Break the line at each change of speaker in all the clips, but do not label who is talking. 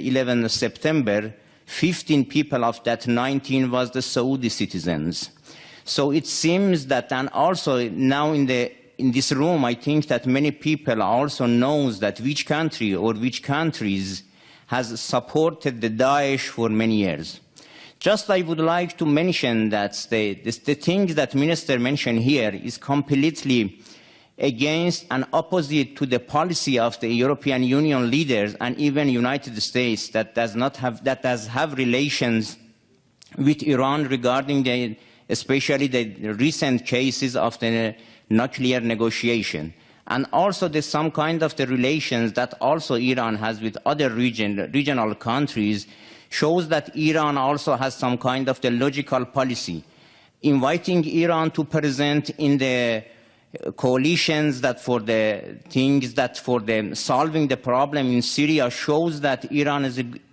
11th September, 15 people of that 19 was the Saudi citizens. So it seems that, and also now in this room, I think that many people also knows that which country or which countries has supported the Daesh for many years. Just I would like to mention that the things that Minister mentioned here is completely against and opposite to the policy of the European Union leaders and even United States that does have relations with Iran regarding especially the recent cases of the nuclear negotiation. And also there's some kind of the relations that also Iran has with other regional countries shows that Iran also has some kind of the logical policy. Inviting Iran to present in the coalitions that for the things that for them solving the problem in Syria shows that Iran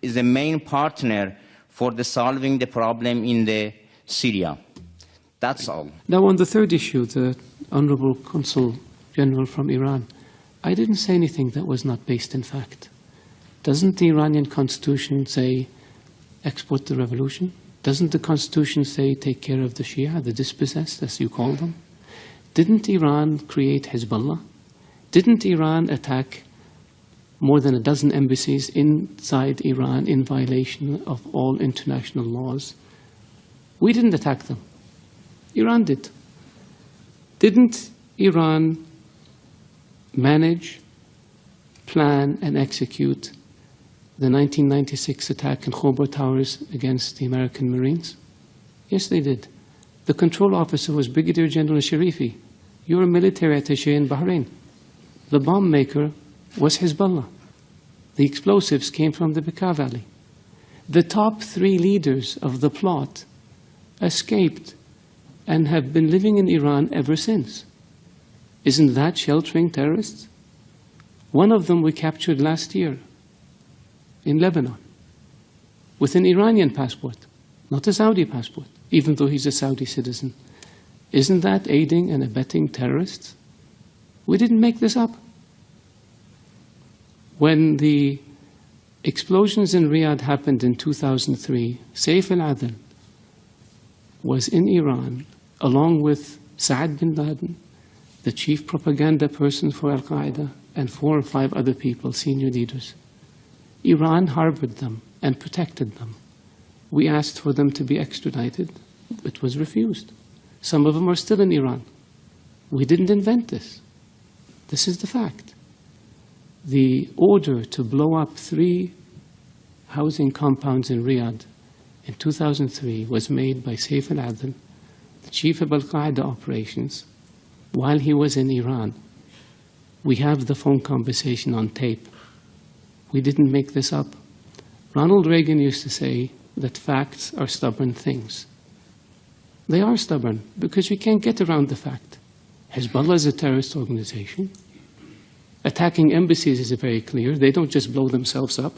is a main partner for the solving the problem in the Syria. That's all.
Now on the third issue, the Honorable Consul General from Iran, I didn't say anything that was not based in fact. Doesn't the Iranian constitution say export the revolution? Doesn't the constitution say take care of the Shia, the dispossessed, as you call them? Didn't Iran create Hezbollah? Didn't Iran attack more than a dozen embassies inside Iran in violation of all international laws? We didn't attack them. Iran did. Didn't Iran manage, plan, and execute the 1996 attack in Khobar Towers against the American Marines? Yes, they did. The control officer was Brigadier General Sharifi. You're a military attaché in Bahrain. The bomb maker was Hezbollah. The explosives came from the Bekaa Valley. The top 3 leaders of the plot escaped and have been living in Iran ever since. Isn't that sheltering terrorists? One of them we captured last year in Lebanon with an Iranian passport, not a Saudi passport, even though he's a Saudi citizen. Isn't that aiding and abetting terrorists? We didn't make this up. When the explosions in Riyadh happened in 2003, Saif al-Adil was in Iran along with Saad bin Laden, the chief propaganda person for Al-Qaeda, and 4 or 5 other people, senior leaders. Iran harbored them and protected them. We asked for them to be extradited. It was refused. Some of them are still in Iran. We didn't invent this. This is the fact. The order to blow up 3 housing compounds in Riyadh in 2003 was made by Saif al-Adil, the chief of Al-Qaeda operations, while he was in Iran. We have the phone conversation on tape. We didn't make this up. Ronald Reagan used to say that facts are stubborn things. They are stubborn because we can't get around the fact. Hezbollah is a terrorist organization. Attacking embassies is very clear. They don't just blow themselves up.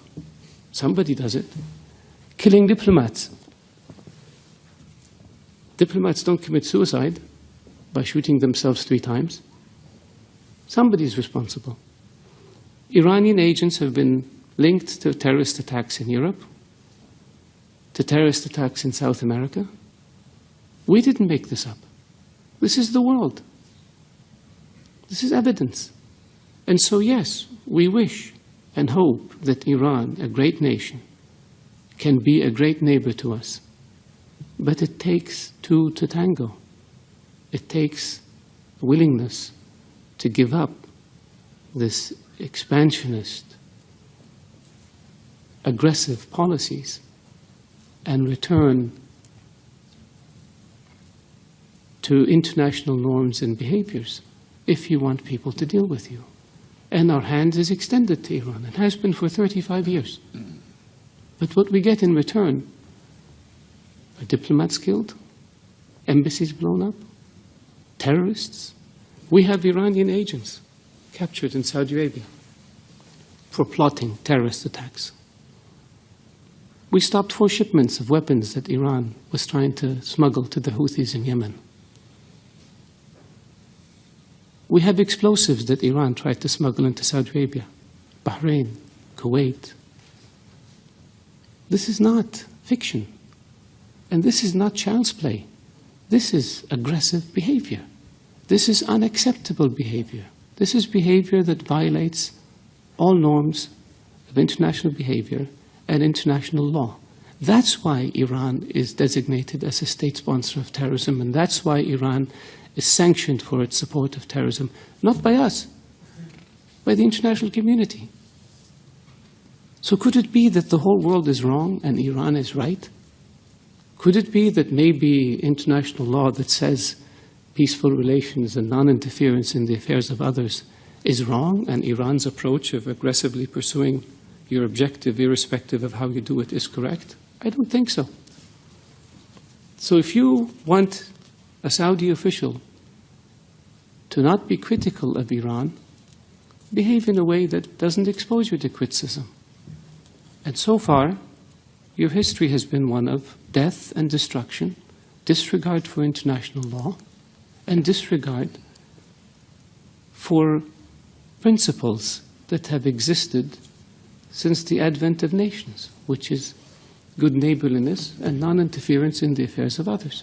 Somebody does it. Killing diplomats. Diplomats don't commit suicide by shooting themselves 3 times. Somebody's responsible. Iranian agents have been linked to terrorist attacks in Europe, to terrorist attacks in South America. We didn't make this up. This is the world. This is evidence. And so, yes, we wish and hope that Iran, a great nation, can be a great neighbor to us. But it takes 2 to tango. It takes willingness to give up this expansionist, aggressive policies and return to international norms and behaviors if you want people to deal with you. And our hand is extended to Iran. It has been for 35 years. But what we get in return are diplomats killed, embassies blown up, terrorists. We have Iranian agents captured in Saudi Arabia for plotting terrorist attacks. We stopped 4 shipments of weapons that Iran was trying to smuggle to the Houthis in Yemen. We have explosives that Iran tried to smuggle into Saudi Arabia, Bahrain, Kuwait. This is not fiction. And this is not child's play. This is aggressive behavior. This is unacceptable behavior. This is behavior that violates all norms of international behavior and international law. That's why Iran is designated as a state sponsor of terrorism, and that's why Iran is sanctioned for its support of terrorism, not by us, by the international community. So could it be that the whole world is wrong and Iran is right? Could it be that maybe international law that says peaceful relations and non-interference in the affairs of others is wrong, and Iran's approach of aggressively pursuing your objective, irrespective of how you do it, is correct? I don't think so. So if you want a Saudi official to not be critical of Iran, behave in a way that doesn't expose you to criticism. And so far, your history has been one of death and destruction, disregard for international law, and disregard for principles that have existed since the advent of nations, which is good neighborliness and non-interference in the affairs of others.